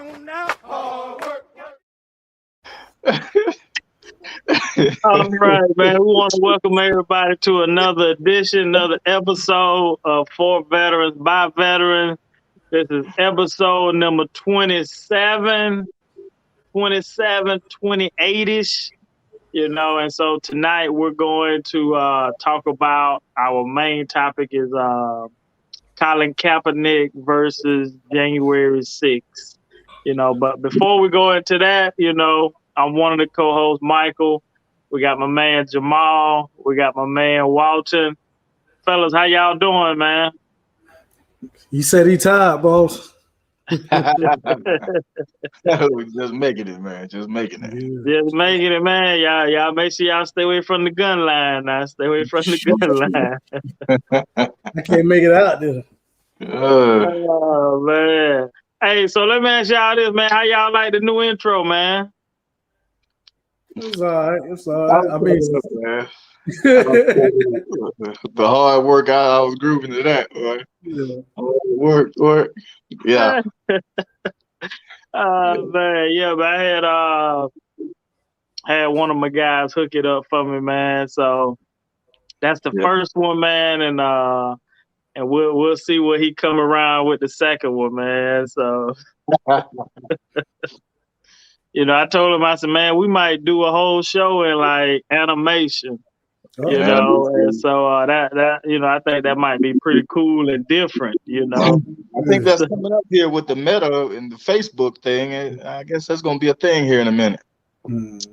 on now. Hard work. All right, man. We want to welcome everybody to another edition, another episode of For Veterans by Veterans. This is episode number 27, 28-ish, and so tonight we're going to talk about our main topic is Colin Kaepernick versus January 6th. But before we go into that, I'm one of the co-hosts, Michael. We got my man Jamal. We got my man Walton. Fellas, how y'all doing, man? You said he tired, boss. Just making it, man. Just making it. Just making it, man. Y'all make sure y'all stay away from the gun line now. Stay away from the gun line. I can't make it out there. Oh, man. Hey, so let me ask y'all this, man. How y'all like the new intro, man? It's all right. It's all right. I mean, the hard work, I was grooving to that. Right? Yeah. Work. Yeah. Man, yeah, but I had one of my guys hook it up for me, man. So that's the first one, man, and we'll see what he come around with the second one, man. So I told him, I said, man, we might do a whole show in like animation. And so that I think that might be pretty cool and different, I think that's coming up here with the Meta and the Facebook thing, and I guess that's gonna be a thing here in a minute.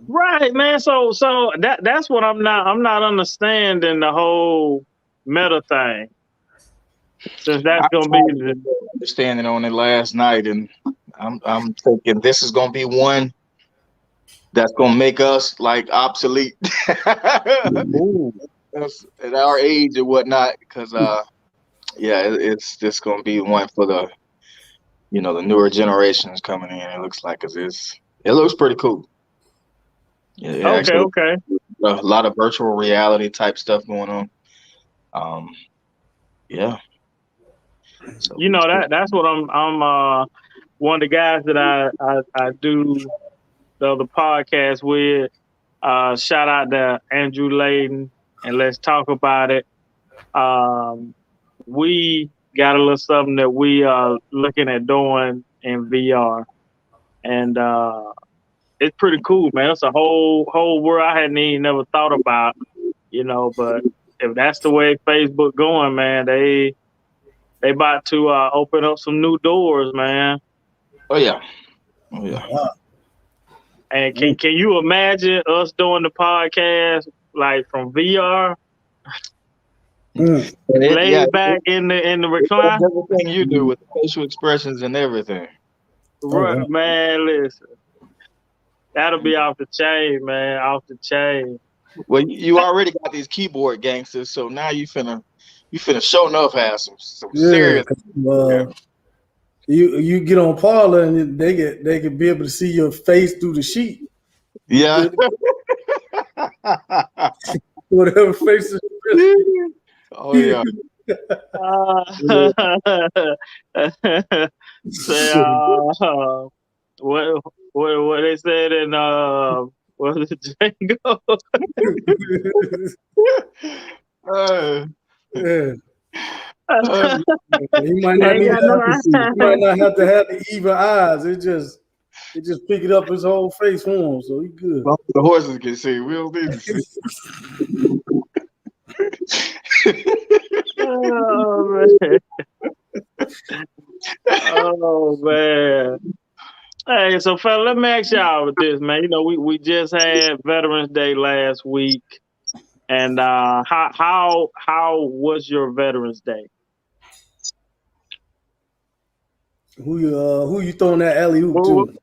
Right, man. So that's what I'm not understanding, the whole Meta thing. Since that's gonna be understanding on it last night, and I'm thinking this is gonna be one that's gonna make us like obsolete at our age or whatnot, because it's just gonna be one for the the newer generations coming in. It looks like it looks pretty cool. Okay. A lot of virtual reality type stuff going on. So, that's what I'm one of the guys that I do the other podcast with. Shout out to Andrew Layden and Let's Talk About It. We got a little something that we are looking at doing in VR, and it's pretty cool, man. It's a whole world I hadn't even never thought about, but if that's the way Facebook going, man, they about to open up some new doors, man. Oh yeah. And can you imagine us doing the podcast like from VR? Laid back in the recliner. Everything you do with facial expressions and everything. Right, man, listen. That'll be off the chain, man. Off the chain. Well, you already got these keyboard gangsters, so now you finna show enough have some serious. You get on Parler and they can be able to see your face through the sheet. Yeah. Whatever face is. Oh yeah. What they said in what was it, Django? You might not have to have the evil eyes. It just pick it up his whole face for him, so he good. The horses can see. We don't need to see. Oh man. Hey, so fella, let me ask y'all with this, man. We just had Veterans Day last week, and how was your Veterans Day? Who you throwing that alley oop to?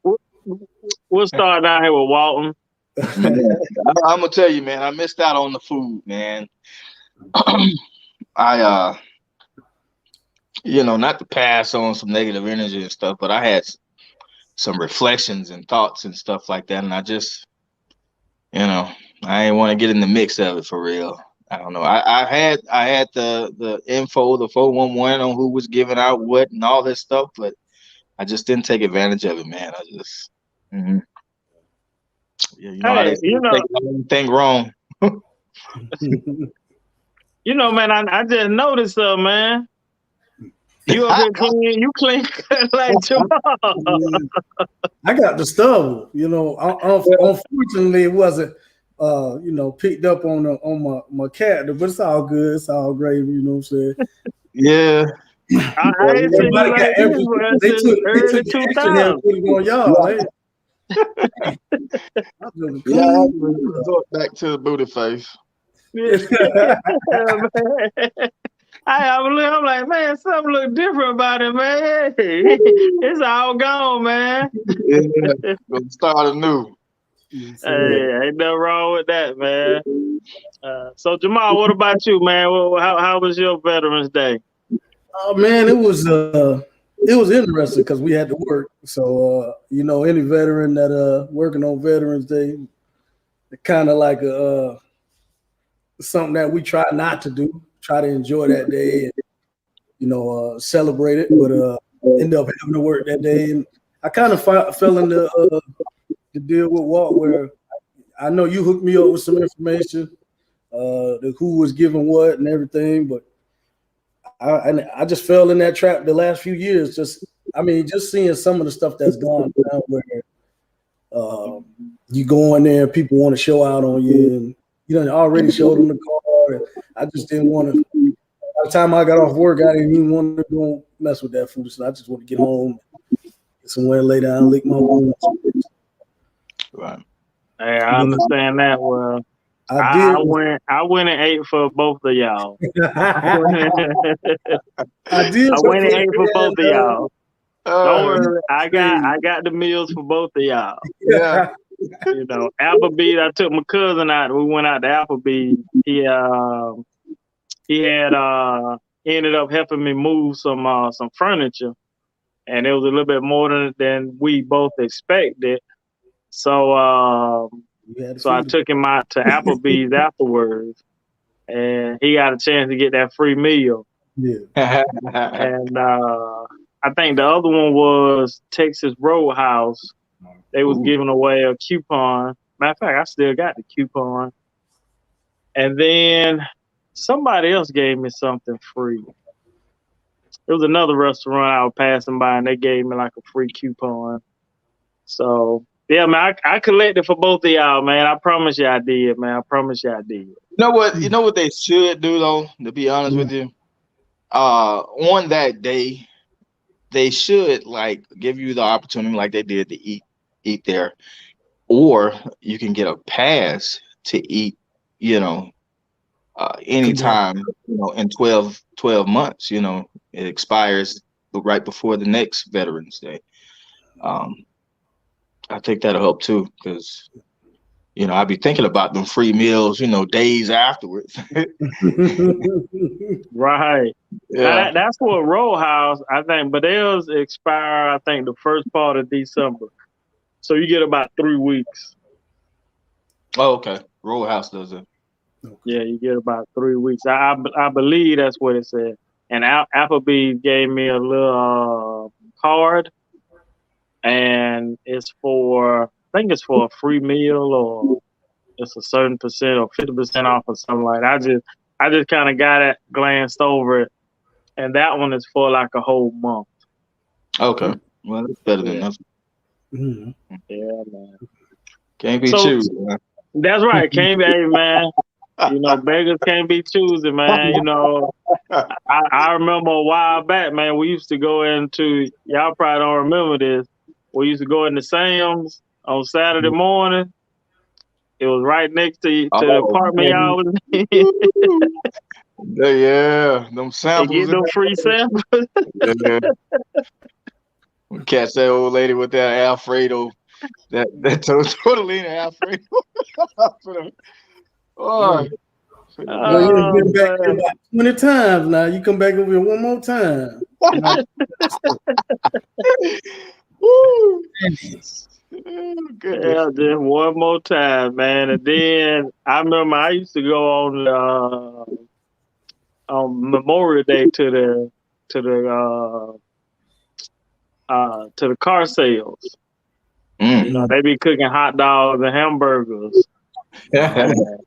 We'll start down here with Walton. I'm gonna tell you, man, I missed out on the food, man. I not to pass on some negative energy and stuff, but I had some reflections and thoughts and stuff like that, and I just I didn't want to get in the mix of it for real. I don't know. I had the info, the 411 on who was giving out what and all this stuff, but I just didn't take advantage of it, man. I just, yeah, you know how Hey, they say, take anything wrong. You know, man, I just noticed, man. You up here clean? You clean like Jamal? I got the stubble. You know, unfortunately, it wasn't, picked up on my cat, but it's all good. It's all gravy. You know what I'm saying? Yeah. I ain't seen you like this they took early the extra hair and 2000s. put it on y'all. Yeah, resort back to the booty face. I'm like, man, something look different about it, man. It's all gone, man. Yeah, gonna start anew. Hey, ain't nothing wrong with that, man. So Jamal, what about you, man? How was your Veterans Day? Oh man, it was interesting because we had to work. So any veteran that working on Veterans Day, kind of like something that we try not to do. Try to enjoy that day and celebrate it, but end up having to work that day. And I kind of fell into the deal with Walt, where I know you hooked me up with some information, who was giving what and everything, but I just fell in that trap the last few years. Just seeing some of the stuff that's gone down, where you go in there, people want to show out on you, and you know already showed them the card. And I just didn't want to. By the time I got off work, I didn't even want to go mess with that food. So I just want to get home, get somewhere, lay down, lick my wounds. Right. Hey, I understand that. Well, I went and ate for both of y'all. I did. I went and ate for both of y'all. Don't worry, I got the meals for both of y'all. Yeah. You know, Applebee's. I took my cousin out. We went out to Applebee's. He had ended up helping me move some furniture, and it was a little bit more than we both expected. So I took him out to Applebee's afterwards, and he got a chance to get that free meal. Yeah. And I think the other one was Texas Roadhouse. They was giving away a coupon. Matter of fact, I still got the coupon. And then somebody else gave me something free. It was another restaurant I was passing by, and they gave me like a free coupon. So yeah, man, I collected for both of y'all, man. I promise you I did, man. I promise you I did. You know what? You know what they should do though. To be honest with you, on that day, they should like give you the opportunity, like they did, to eat there, or you can get a pass to eat. Anytime. In 12 months. It expires right before the next Veterans Day. I think that'll help too, because I'd be thinking about them free meals, days afterwards. Right. Yeah. That's what Roadhouse, I think, but theirs expire, I think, the first part of December. So you get about 3 weeks. Oh, okay. Roadhouse does it. Yeah, you get about 3 weeks. I believe that's what it said. And Applebee's gave me a little card, and I think it's for a free meal, or it's a certain percent or 50% off or something like that. I just kind of got it, glanced over it, and that one is for like a whole month. Okay, well that's better than nothing. Mm-hmm. Yeah, man. Can't be choosy. That's right. Can't be, hey, man. Beggars can't be choosy, man. I remember a while back, man, we used to go into, y'all probably don't remember this, we used to go into Sam's on Saturday morning. It was right next to the apartment y'all was in. Yeah, them samples. They get them free samples. Yeah. We catch that old lady with that Alfredo, that tortellini Alfredo. Oh. You've been back here about 20 times now. You come back over here one more time. Woo. Yeah, just one more time, man. And then I remember I used to go on Memorial Day to the to the car sales. You know, they be cooking hot dogs and hamburgers. And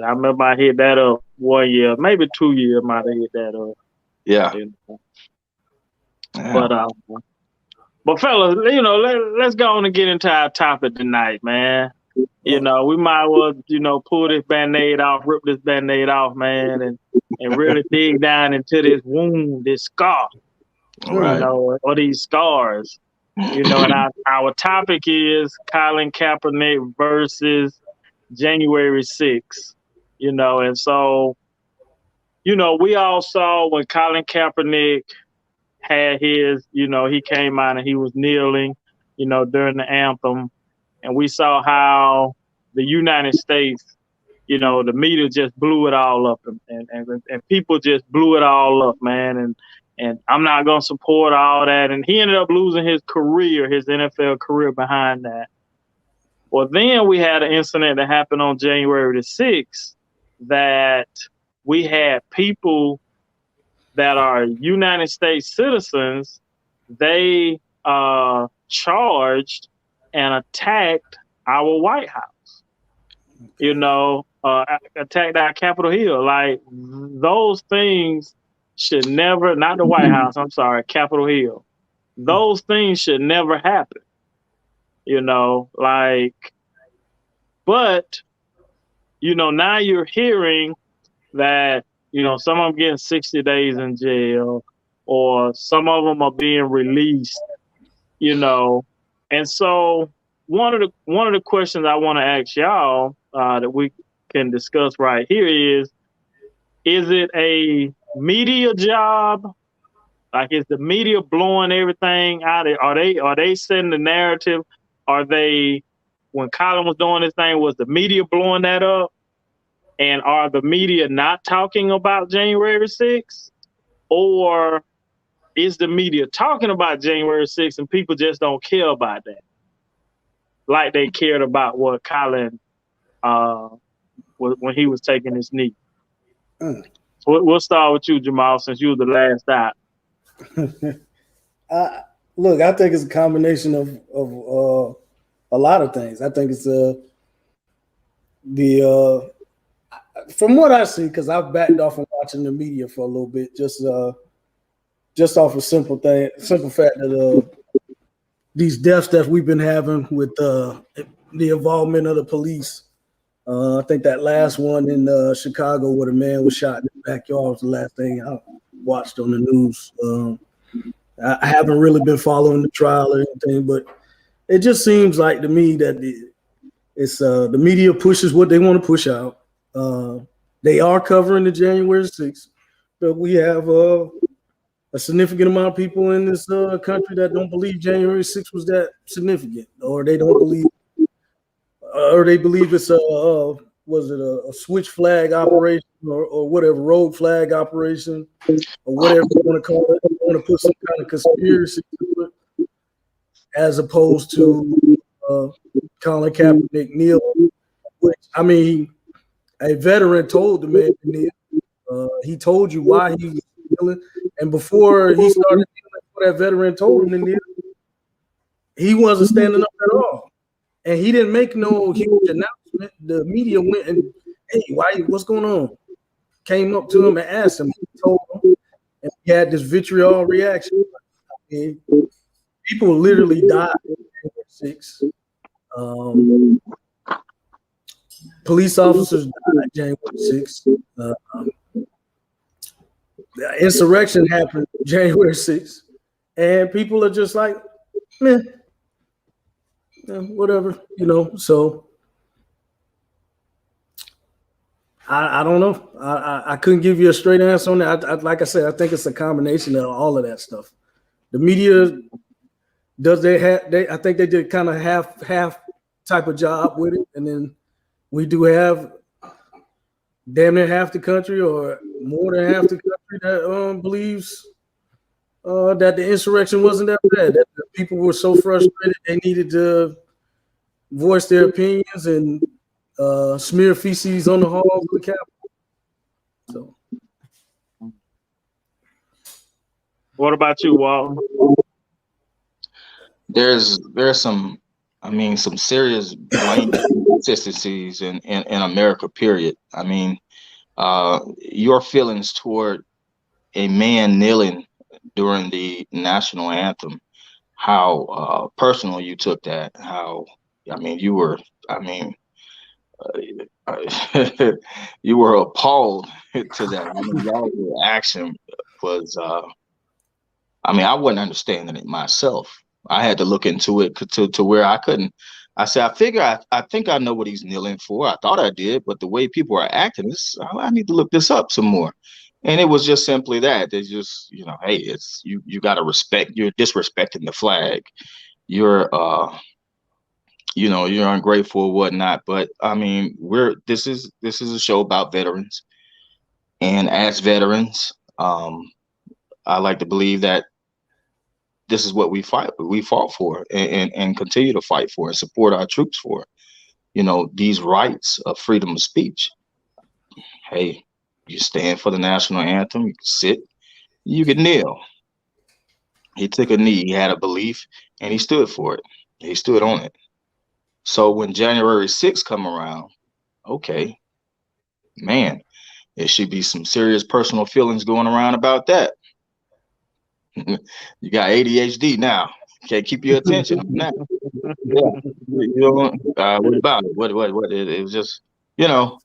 I remember I hit that up 1 year, maybe 2 years. Might have hit that up. Yeah. You know. But fellas, you know, let's go on and get into our topic tonight, man. You know, we might as well, you know, pull this Band-Aid off, rip this Band-Aid off, man, and really dig down into this wound, this scar, Right. you know, or these scars. You know, and our topic is Colin Kaepernick versus January 6th. You know, and so, you know, we all saw when Colin Kaepernick had his, you know, he came out and he was kneeling, you know, during the anthem. And we saw how the United States, you know, the media just blew it all up and people just blew it all up, man. And I'm not going to support all that. And he ended up losing his career, his NFL career behind that. Well, then we had an incident that happened on January the 6th that we had people that are United States citizens, they charged and attacked our White House, you know, attacked our Capitol Hill. Like, those things should never, not the White House, I'm sorry, Capitol Hill. Those things should never happen, you know, like, but, you know, now you're hearing that, you know, some of them getting 60 days in jail, or some of them are being released, you know. And so one of the questions I want to ask y'all that we can discuss right here is it a media job? Like, is the media blowing everything out? Are they setting the narrative? Are they, when Colin was doing this thing, was the media blowing that up? And are the media not talking about January 6th? Or is the media talking about January 6th and people just don't care about that? Like they cared about what Colin, when he was taking his knee. So we'll start with you, Jamal, since you were the last out. Look, I think it's a combination of a lot of things. I think it's from what I see, because I've backed off from watching the media for a little bit, just off a simple fact that these deaths that we've been having with the involvement of the police. I think that last one in Chicago where the man was shot in the backyard was the last thing I watched on the news. I haven't really been following the trial or anything, but it just seems like to me that the media pushes what they want to push out. They are covering the January 6th, but we have a significant amount of people in this country that don't believe January 6th was that significant, or they don't believe, or they believe it's a switch flag operation or whatever, rogue flag operation, or whatever you want to call it. You want to put some kind of conspiracy to it, as opposed to Colin Kaepernick kneeling, which, I mean, a veteran told the man to kneel. He told you why he was kneeling, and before he started kneeling, that veteran told him to kneel, he wasn't standing up at all, and he didn't make no huge announcement. The media went and, hey, what's going on? Came up to him and asked him. He told him, and he had this vitriol reaction. I mean, people literally died on January 6th. Police officers died January 6th. The insurrection happened January 6th. And people are just like, man, whatever, you know. So I don't know. I couldn't give you a straight answer on that. Like I said, I think it's a combination of all of that stuff. The media, I think they did kind of half type of job with it. And then we do have damn near half the country, or more than half the country, that believes that the insurrection wasn't that bad. That the people were so frustrated they needed to voice their opinions and smear feces on the halls of the Capitol. So, what about you, Walton? there's some, I mean, some serious blame inconsistencies in America, period. I mean, your feelings toward a man kneeling during the national anthem, how personal you took that, how, I mean, you were, I mean, you were appalled to that. I mean, y'all reaction was, I mean, I wasn't understanding it myself. I had to look into it to where I couldn't. I said, I think I know what he's kneeling for. I thought I did, but the way people are acting, I need to look this up some more. And it was just simply that. They just, you know, hey, it's you got to respect. You're disrespecting the flag. You're, you know, you're ungrateful or whatnot. But I mean, this is a show about veterans, and as veterans, I like to believe that this is what we fought for, and continue to fight for and support our troops for. You know, these rights of freedom of speech. Hey, you stand for the national anthem, you can sit, you can kneel. He took a knee, he had a belief, and he stood for it. He stood on it. So when January 6th come around, okay, man, there should be some serious personal feelings going around about that. You got ADHD now. Can't keep your attention on that. Yeah. You know, what about it? What? It was just, you know,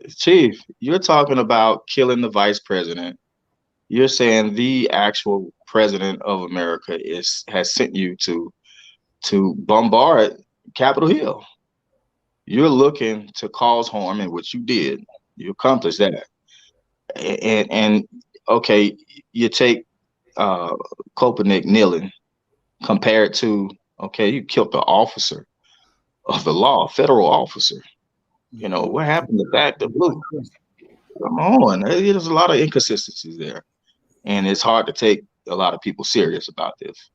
Chief, you're talking about killing the vice president. You're saying the actual president of America has sent you to bombard Capitol Hill. You're looking to cause harm, and what you did, you accomplished that. And okay, you take Kopernik kneeling compared to, okay, you killed the officer of the law, federal officer. You know, what happened to that, the blue? Come on, there's a lot of inconsistencies there. And it's hard to take a lot of people serious about this.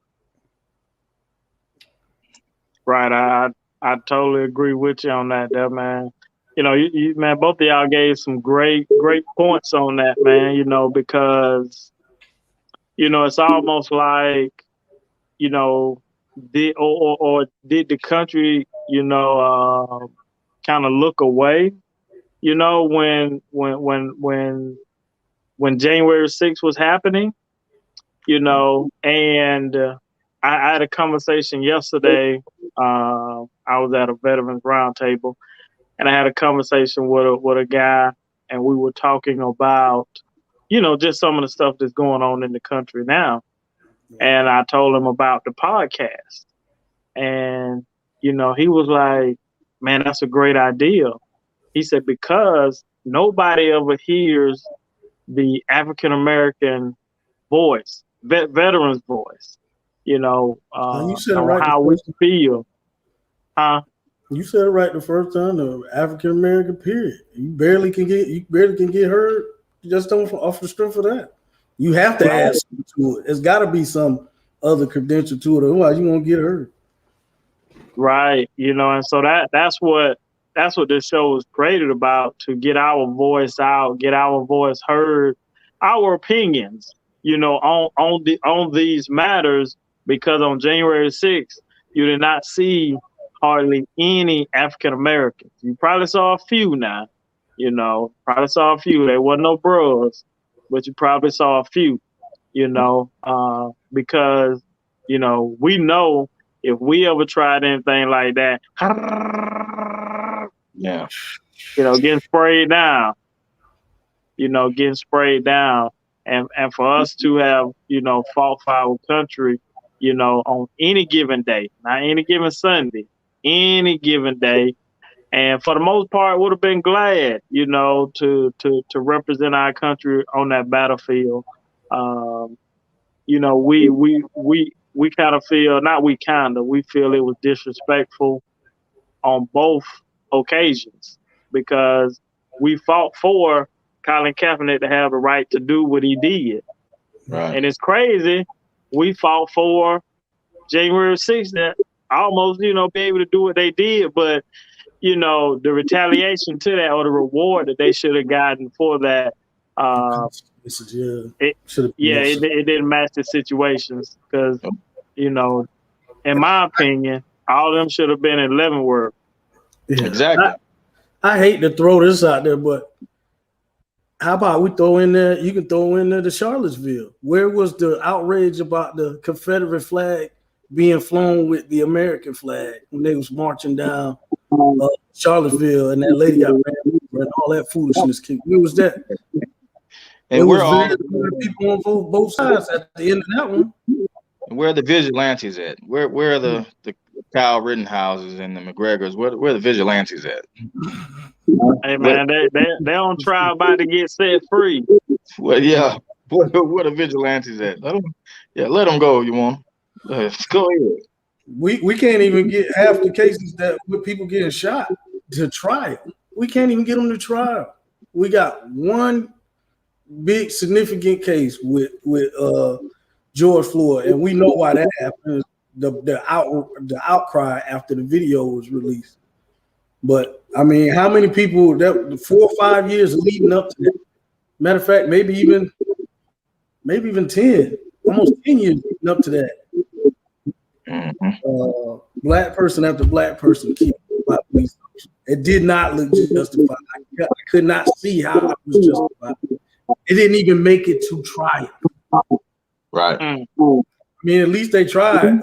Right. I totally agree with you on that, there, man. You know, you man, both of y'all gave some great points on that, man. You know, because you know it's almost like, you know, or did the country, you know, kind of look away, you know, when January 6th was happening, you know, and I had a conversation yesterday. I was at a veterans roundtable, and I had a conversation with a guy, and we were talking about, you know, just some of the stuff that's going on in the country now. And I told him about the podcast, and you know, he was like, "Man, that's a great idea." He said because nobody ever hears the African American voice, veterans' voice, you know, You said it on right how we feel. Huh? You said it right the first time. The African American period. You barely can get heard just off the strength of that. You have to add something to it. It's got to be some other credential to it, otherwise you won't get heard. Right. You know, and so that's what this show was created about, to get our voice out, get our voice heard, our opinions, you know, on these matters, because on January 6th, you did not see hardly any African Americans. You probably saw a few now, you know, probably saw a few. There wasn't no bros, but you probably saw a few, you know, because, you know, we know if we ever tried anything like that, Yeah. you know, getting sprayed down, you know, getting sprayed down. And for us to have, you know, fought for our country, you know, on any given day, not any given Sunday, any given day. And for the most part, would have been glad, you know, to represent our country on that battlefield. You know, we kind of feel, not we kind of, we feel it was disrespectful on both occasions, because we fought for Colin Kaepernick to have the right to do what he did. Right. And it's crazy. We fought for January 6th that almost, you know, be able to do what they did, but you know, the retaliation to that, or the reward that they should have gotten for that, it didn't match the situations, because, you know, in my opinion, all of them should have been in Leavenworth. Yeah. Exactly. I hate to throw this out there, but how about we throw in there? You can throw in there the Charlottesville. Where was the outrage about the Confederate flag being flown with the American flag when they was marching down Charlottesville and that lady got ran over and all that foolishness? Where was that? And it we're was all very people on both sides at the end of that one. where are the vigilantes at? Where are the Kyle Rittenhouses and the McGregors? Where are the vigilantes at? Hey man, they on trial about to get set free. Well, yeah. Where the vigilantes at? Let them go. You want? Go ahead. We can't even get half the cases that with people getting shot to trial. We can't even get them to trial. We got one big significant case with George Floyd, and we know why that happened. The outcry after the video was released. But I mean, how many people that 4 or 5 years leading up to that? Matter of fact, maybe even 10, almost 10 years leading up to that. Mm-hmm. Black person after black person killed by police. It did not look justified. I could not see how it was justified. It didn't even make it to trial. Right. I mean, at least they tried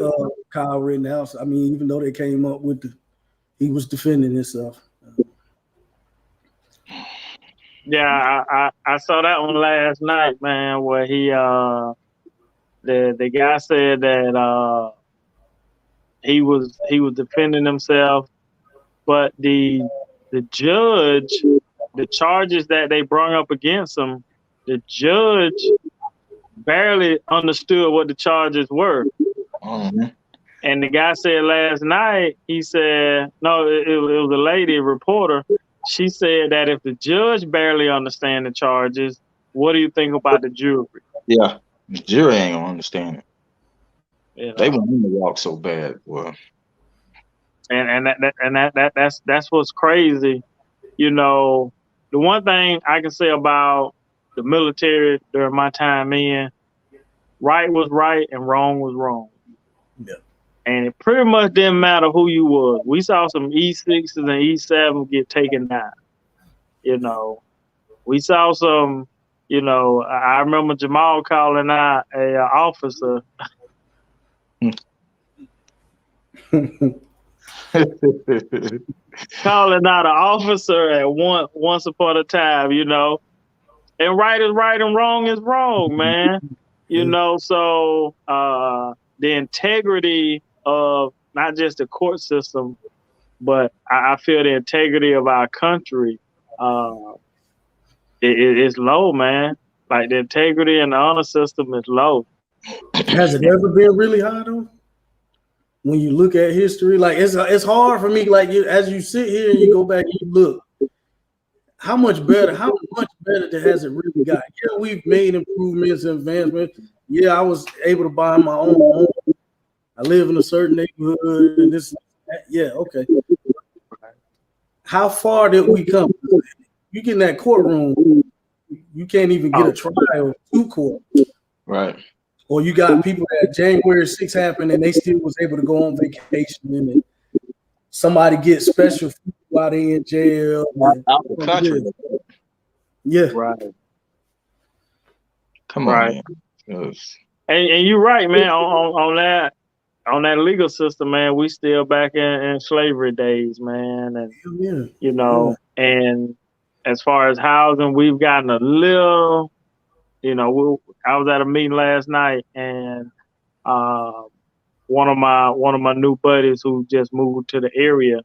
Kyle Rittenhouse. I mean, even though they came up with he was defending himself. Yeah, I saw that one last night, man, where he the guy said that he was defending himself, but the judge, the charges that they brought up against him, the judge barely understood what the charges were. Mm-hmm. And the guy said last night, he said, no, it was a lady, a reporter. She said that if the judge barely understands the charges, what do you think about the jury? Yeah, the jury ain't gonna understand it. You know? They want him to walk so bad, boy. And that's what's crazy. You know, the one thing I can say about the military during my time in, right was right and wrong was wrong. Yeah. And it pretty much didn't matter who you was. We saw some E6s and E7s get taken down. You know, we saw some, you know, I remember Jamal calling out a officer. Calling out an officer at once upon a time, you know. And right is right and wrong is wrong, man. You know, so the integrity of not just the court system, but I feel the integrity of our country it's low, man. Like the integrity and the honor system is low. Has it ever been really high though? When you look at history, like it's hard for me. Like as you sit here and you go back and you look, how much better has it really got? Yeah, we've made improvements and advancements. Yeah, I was able to buy my own home. I live in a certain neighborhood and this. Yeah, okay. How far did we come? You get in that courtroom, you can't even get a trial to court. Right. Or you got people that January 6th happened and they still was able to go on vacation and somebody gets special food while they in jail. Out the country. Yeah. Right. Come on, man. And you're right, man, on that legal system, man, we still back in slavery days, man. And you know, and as far as housing, we've gotten a little, you know, I was at a meeting last night and one of my new buddies who just moved to the area,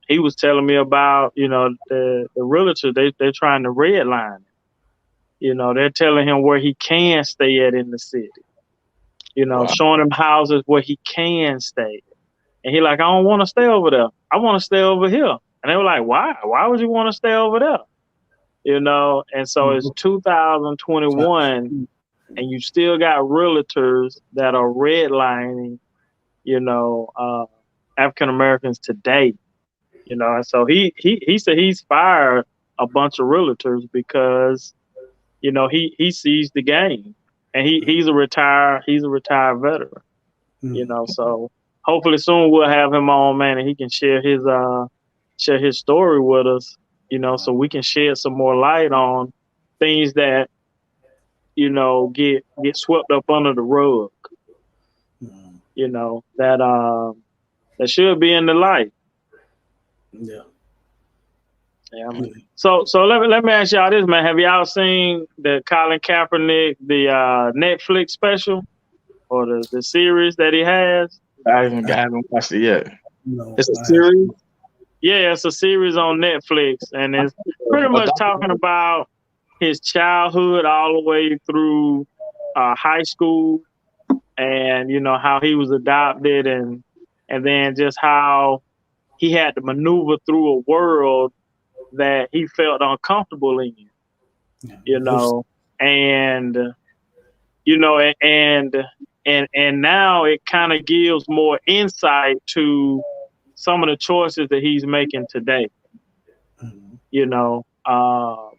he was telling me about, you know, the realtor, they're trying to redline it. You know, they're telling him where he can stay at in the city. You know, showing him houses where he can stay. And he like, I don't want to stay over there. I want to stay over here. And they were like, why? Why would you want to stay over there? You know, and so it's 2021 and you still got realtors that are redlining, you know, African Americans today. You know, and so he said he's fired a bunch of realtors because, you know, he sees the game. And he's a retired veteran. You know, so hopefully soon we'll have him on, man, and he can share his story with us, you know, so we can shed some more light on things that, you know, get swept up under the rug, you know, that should be in the light. Yeah. Yeah, man. So let me ask y'all this, man. Have y'all seen the Colin Kaepernick, the Netflix special or the series that he has? I haven't watched it yet. No, It's a series. Yeah, it's a series on Netflix, and it's pretty much talking about his childhood all the way through high school, and you know how he was adopted, and then just how he had to maneuver through a world that he felt uncomfortable in, you know, and you know, and now it kind of gives more insight to some of the choices that he's making today, you know. So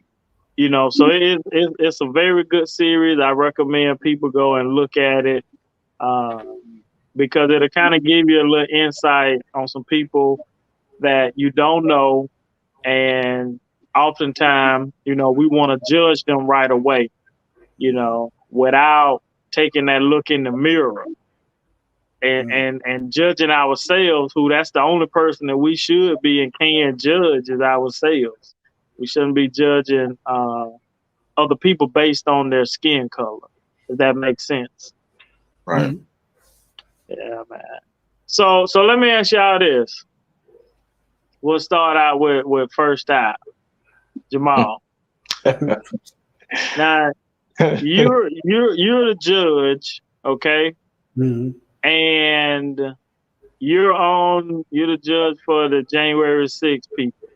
it's a very good series. I recommend people go and look at it because it'll kind of give you a little insight on some people that you don't know, and oftentimes, you know, we want to judge them right away, you know, without taking that look in the mirror and judging ourselves, who that's the only person that we should be and can judge is ourselves. We shouldn't be judging other people based on their skin color. Does that make sense? Right. Yeah, man. So let me ask y'all this. We'll start out with first out. Jamal. Now you're the judge, okay? And you're the judge for the January 6th people.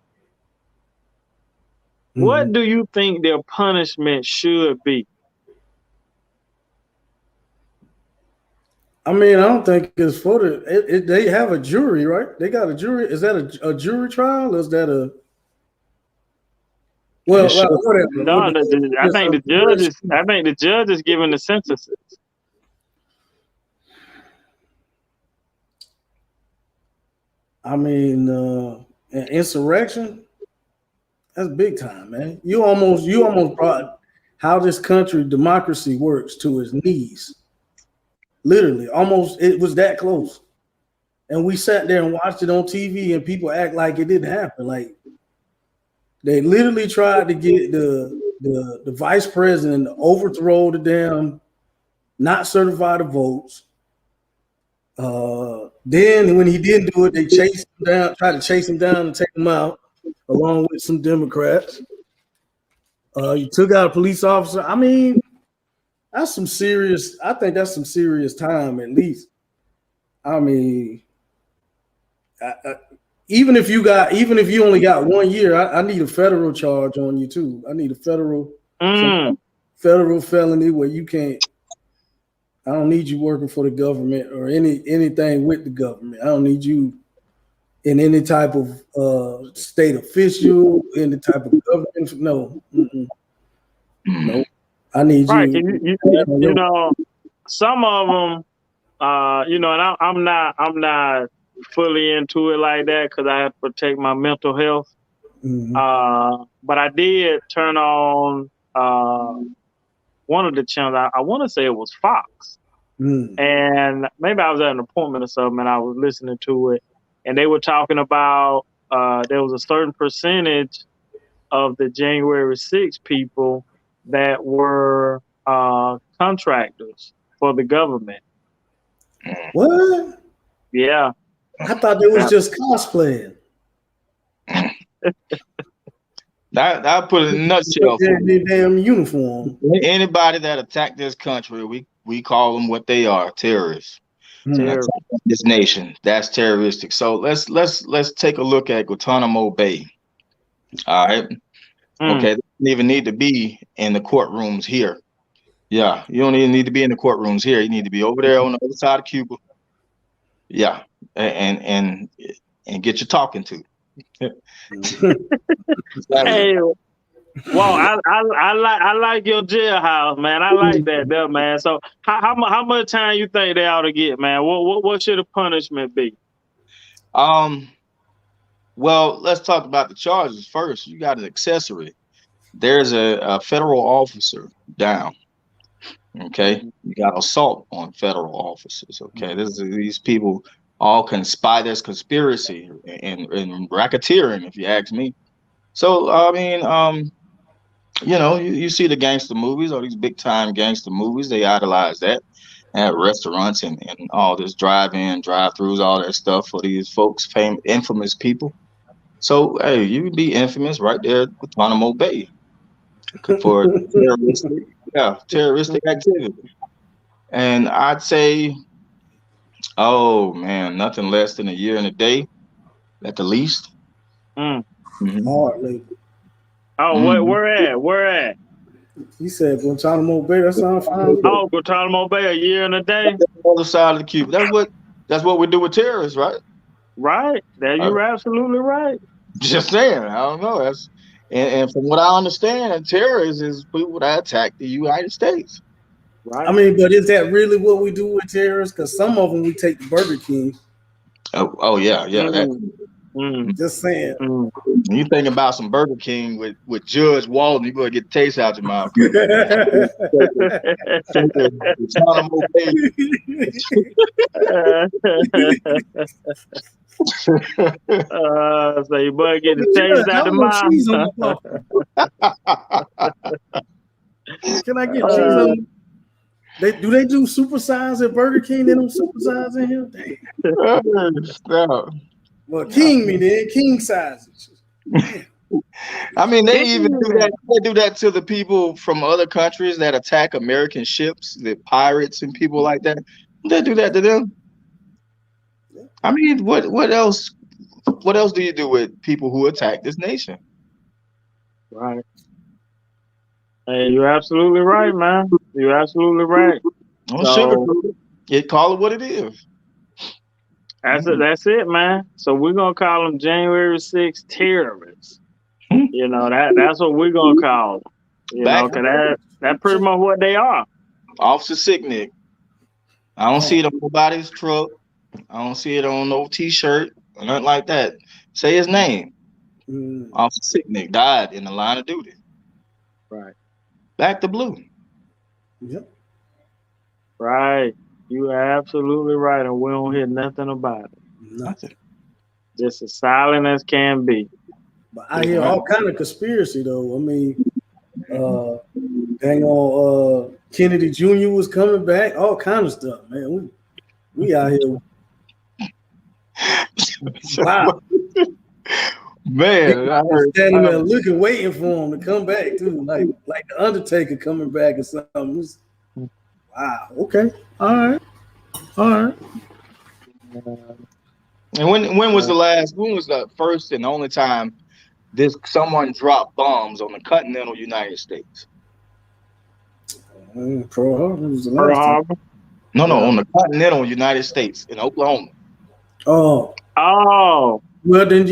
What do you think their punishment should be? I mean, I don't think it's for they have a jury, right? They got a jury. Is that a jury trial? Is that a whatever? No, I think the judge is giving the sentences. I mean, an insurrection, that's big time, man. You almost brought how this country democracy works to its knees. Literally, almost, it was that close. And we sat there and watched it on TV, and people act like it didn't happen. Like, they literally tried to get the vice president to overthrow the damn not certify the votes. Then when he didn't do it, they chased him down, tried to chase him down and take him out, along with some Democrats. You took out a police officer. I mean, I think that's some serious time, at least. I mean, even if you only got 1 year, I need a federal charge on you too. I need a federal felony where you can't. I don't need you working for the government or anything with the government. I don't need you in any type of state official, any type of government. No, no. I need you. You know, some of them, you know, and I'm not fully into it like that because I have to protect my mental health. But I did turn on one of the channels. I want to say it was Fox. And maybe I was at an appointment or something and I was listening to it, and they were talking about there was a certain percentage of the January 6th people that were contractors for the government. What? Yeah. I thought they was just cosplaying. That put it in a nutshell. Their damn uniform. Anybody that attacked this country, we call them what they are, terrorists. This nation, that's terroristic. So let's take a look at Guantanamo Bay. All right. Okay, they don't even need to be in the courtrooms here. Yeah, you don't even need to be in the courtrooms here. You need to be over there on the other side of Cuba. Yeah, and get your talking to. Hey, Well, I like your jailhouse, man. I like that, there, man. So how much time you think they ought to get, man? What should the punishment be? Well, let's talk about the charges first. You got an accessory. There's a federal officer down. Okay, you got assault on federal officers. Okay, these people all conspire. There's conspiracy and racketeering, if you ask me. So I mean, you see the gangster movies, all these big time gangster movies. They idolize that at restaurants and all this drive-in, drive-throughs, all that stuff for these folks, infamous people. So hey, you would be infamous right there at Guantanamo Bay for terroristic activity. And I'd say, oh man, nothing less than a year and a day at the least. Hardly. Oh, where at? He said Guantanamo Bay. That sounds fine. Oh, Guantanamo Bay, a year and a day. On the other side of the cube. That's what we do with terrorists, right? Right. You're absolutely right. Just saying. I don't know. And from what I understand, terrorists is people that attack the United States. Right. I mean, but is that really what we do with terrorists? Because some of them we take to Burger King. Oh yeah. Just saying. You think about some Burger King with Judge Walton, you're gonna get the taste out your mouth. So you better get the taste out the mouth. Can I get cheese on? Do they do supersize at Burger King? They don't supersize in here? Dang. Well, king me then, king sizes. I mean, they even do that. They do that to the people from other countries that attack American ships, the pirates and people like that. They do that to them. I mean, what else? What else do you do with people who attack this nation? Right. Hey, you're absolutely right, man. You're absolutely right. Call it what it is. That's it, man. So we're gonna call them January 6th terrorists. You know, that's what we're gonna call them. You know, cause that's pretty much what they are. Officer Sicknick. I don't see it on nobody's truck. I don't see it on no T-shirt or nothing like that. Say his name. Officer Sicknick died in the line of duty. Right. Back to blue. Yep. Right. You are absolutely right, and we don't hear nothing about it. Nothing. Just as silent as can be. But I hear all kind of conspiracy though. I mean, dang on, Kennedy Jr. was coming back. All kind of stuff, man. We out here. Wow. Man, I heard standing there looking, waiting for him to come back too, like the Undertaker coming back or something. Wow. Okay. All right. And when was the first and only time someone dropped bombs on the continental United States? Pearl Harbor was the Pearl last Harbor? No, on the continental United States in Oklahoma. Oh. Well, then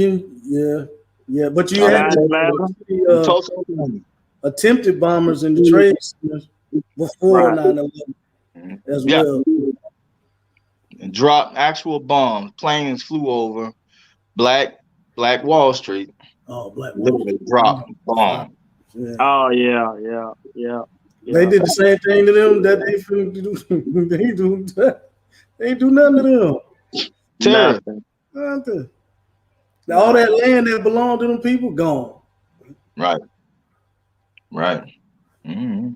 yeah, but you had attempted bombers in the trade centers before 9/11 as well. And dropped actual bombs. Planes flew over Black Wall Street. Oh, Black Wall Street. Dropped bombs. Yeah. Oh yeah. They did the same thing to them that they do. They do nothing to them. Nothing. All that land that belonged to them people gone. Right. Mm-hmm.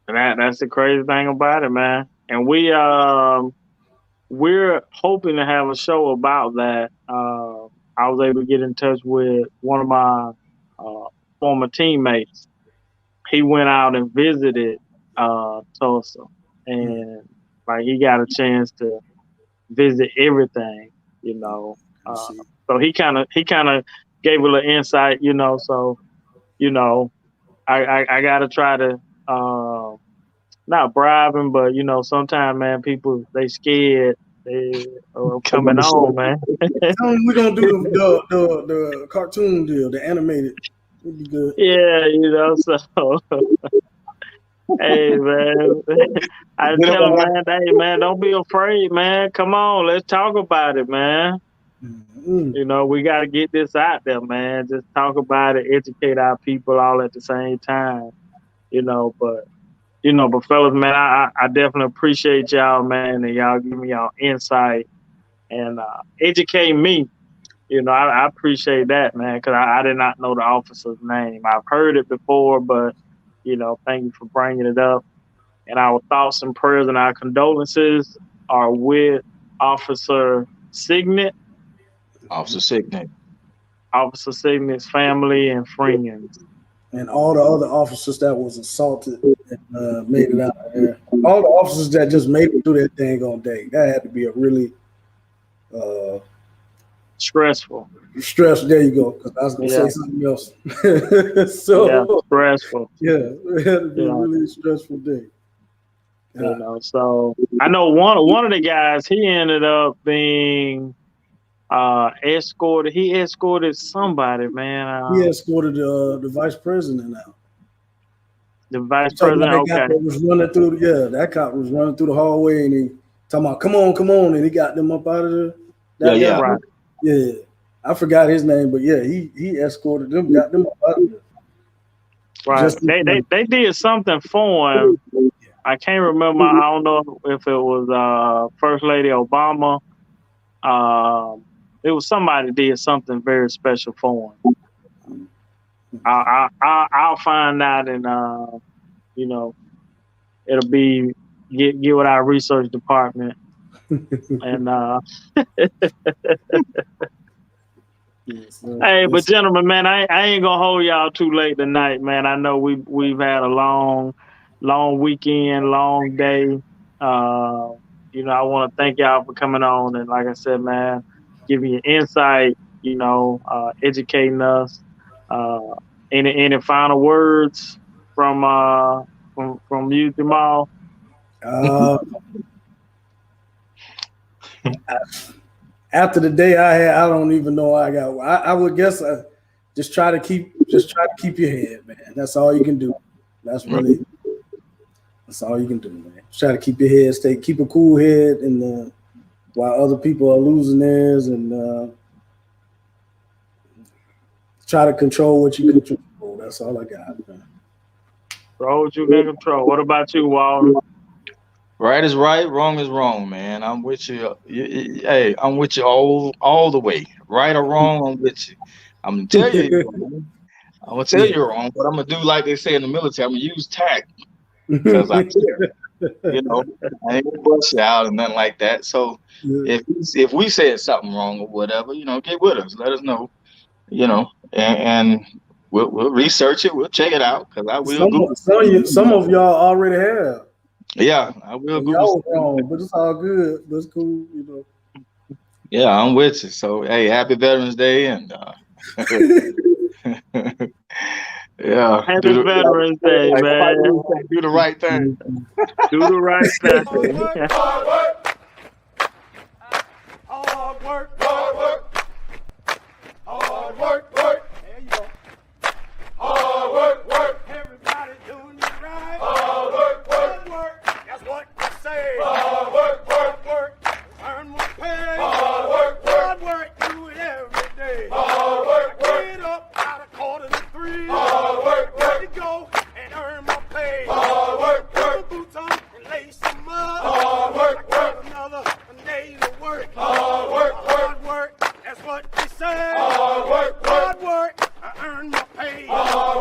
That's the crazy thing about it, man. And we're hoping to have a show about that. I was able to get in touch with one of my former teammates. He went out and visited Tulsa, and like he got a chance to visit everything, you know. So he kind of gave a little insight, you know. So, you know, I gotta try to not bribe him, but you know, sometimes, man, people they scared. They are coming on, man. We're gonna do the cartoon deal, the animated. It'd be good. Yeah, you know, so hey man. I tell him, man, hey man, don't be afraid, man. Come on, let's talk about it, man. Mm-hmm. You know, we gotta get this out there, man. Just talk about it, educate our people all at the same time. You know, but fellas, man, I definitely appreciate y'all, man, and y'all give me y'all insight and educate me. You know, I appreciate that, man, because I did not know the officer's name. I've heard it before, but, you know, thank you for bringing it up. And our thoughts and prayers and our condolences are with Officer Signet. Officer Signet. Officer Signet's family and friends. And all the other officers that was assaulted and made it out of there. All the officers that just made it through that dang on day. That had to be a really stressful. Stress. There you go. Because I was gonna say something else. So stressful. Yeah, it had to be a really stressful day. You know, so I know one of the guys, he ended up being escorted. He escorted somebody, man. He escorted the vice president out. The vice president, okay. Was running through, that cop was running through the hallway and he talking about, come on, and he got them up out of there. Right. Yeah. I forgot his name, but he escorted them, got them up out of there. Right. They did something for him. I can't remember. I don't know if it was First Lady Obama. It was somebody did something very special for him. I'll find out, and you know, it'll be get with our research department, and hey, but gentlemen, man, I ain't gonna hold y'all too late tonight, man. I know we've had a long weekend, long day. You know, I want to thank y'all for coming on, and like I said, man, giving you insight, you know, educating us. Any final words from you, Jamal? After the day I had, I don't even know I got. I would guess just try to keep your head, man. That's all you can do. That's all you can do, man. Just try to keep your head, keep a cool head, and while other people are losing theirs, and try to control what you can control. That's all I got, man. Control what you can control. What about you, Walter? Right is right, wrong is wrong, man. I'm with you. Hey, I'm with you all the way. Right or wrong, I'm with you. I'm gonna tell you. I'm gonna tell you wrong, but I'm gonna do like they say in the military. I'm gonna use tact because I care. You know, I ain't gonna bust you out and nothing like that. So if we said something wrong or whatever, you know, get with us. Let us know. You know, and we'll research it. We'll check it out because I will. Some of y'all already have. Yeah, I will. Y'all wrong, but it's all good. That's cool, you know. Yeah, I'm with you. So hey, happy Veterans Day, and yeah, happy Veterans Day, man. Do the right thing. Do the right thing. Hard work. Hard work. Hard work. Hard work. Work. There you go. Hard work. Work. Everybody doing it right. Hard work. Work. Work. That's what I say. Hard work. Work. Work. Earn my pay. Hard work. Hard work. Do it every day. Hard work. Get up out of 2:45. Hard work. Work. To go and earn my pay. Hard work. Work. Put boots on and lace them up. Hard work. Work. Another day to work. Hard work. Hard work. That's what we say.